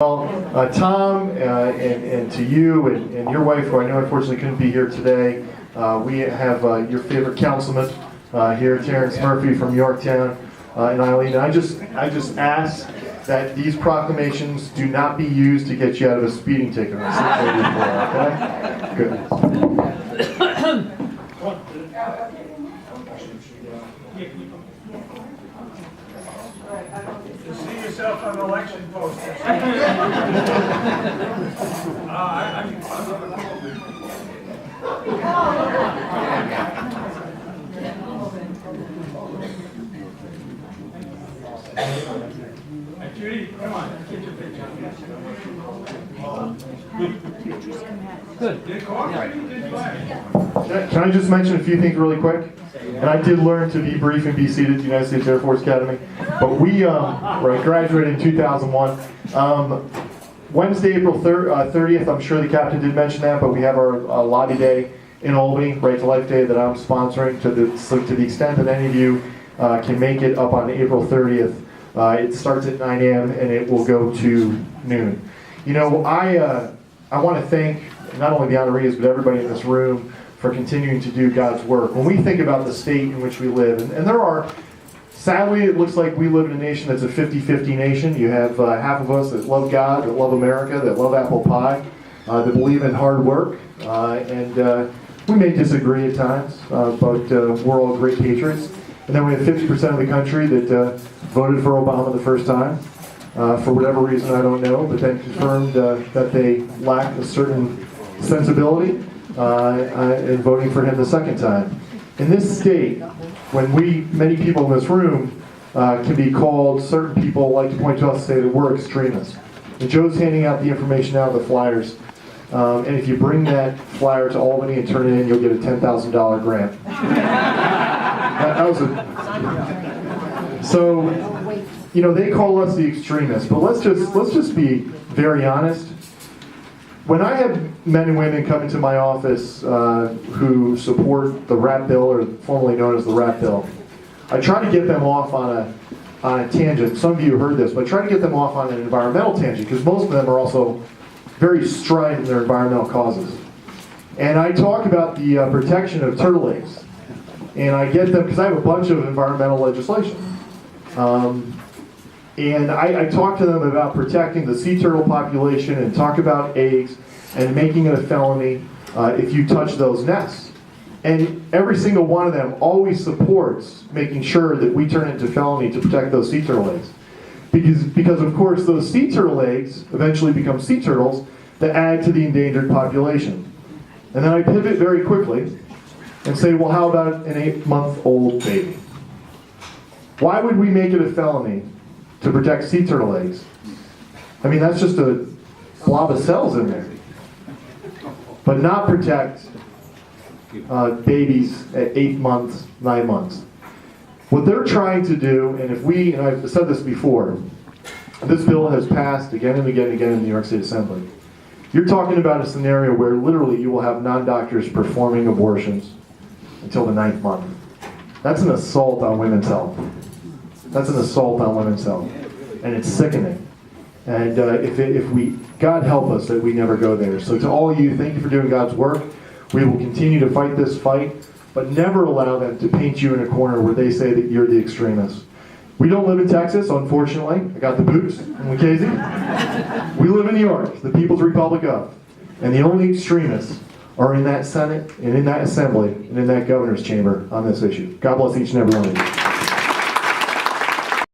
Tom, and to you and your wife, who I know unfortunately couldn't be here today, we have your favorite councilman here, Terrence Murphy from Yorktown, and Eileen. And I just ask that these proclamations do not be used to get you out of a speeding ticket. Okay? Good. You see yourself on election posters. Judy, come on, get your picture. Good. Can I just mention a few things really quick? And I did learn to be brief and be seated at the United States Air Force Academy. But we graduated in 2001. Wednesday, April 30th, I'm sure the captain did mention that, but we have our lobby day in Albany, Right to Life Day, that I'm sponsoring. So to the extent that any of you can make it up on April 30th, it starts at 9 a.m. and it will go to noon. You know, I want to thank not only the honorees, but everybody in this room for continuing to do God's work. When we think about the state in which we live, and there are, sadly, it looks like we live in a nation that's a 50-50 nation. You have half of us that love God, that love America, that love apple pie, that believe in hard work, and we may disagree at times, but we're all great patriots. And then we have 50% of the country that voted for Obama the first time, for whatever reason, I don't know, but then confirmed that they lack a certain sensibility in voting for him the second time. In this state, when many people in this room can be called, certain people like to point to us and say that we're extremists. And Joe's handing out the information now, the flyers. And if you bring that flyer to Albany and turn it in, you'll get a $10,000 grant. that was So, you know, they call us the extremists, but let's just be very honest. When I have men and women come into my office who support the RAP bill, or formerly known as the RAP bill, I try to get them off on a tangent. Some of you heard this, but I try to get them off on an environmental tangent, because most of them are also very strident in their environmental causes. And I talk about the protection of turtle eggs. And I get them, because I have a bunch of environmental legislation. And I talk to them about protecting the sea turtle population and talk about eggs and making it a felony if you touch those nests. And every single one of them always supports making sure that we turn it into felony to protect those sea turtle eggs. Because of course those sea turtle eggs eventually become sea turtles that add to the endangered population. And then I pivot very quickly and say, well, how about an 8-month-old baby? Why would we make it a felony to protect sea turtle eggs? I mean, that's just a blob of cells in there. But not protect babies at 8 months, 9 months. What they're trying to do, and and I've said this before, this bill has passed again and again and again in the New York State Assembly. You're talking about a scenario where literally you will have non-doctors performing abortions until the 9th month. That's an assault on women's health. That's an assault on women's health, and it's sickening. And if we, God help us that we never go there. So to all of you, thank you for doing God's work. We will continue to fight this fight, but never allow them to paint you in a corner where they say that you're the extremist. We don't live in Texas, unfortunately. I got the boots from Lucchese. We live in New York, the People's Republic of. And the only extremists are in that Senate and in that Assembly and in that governor's chamber on this issue. God bless each and every one of you.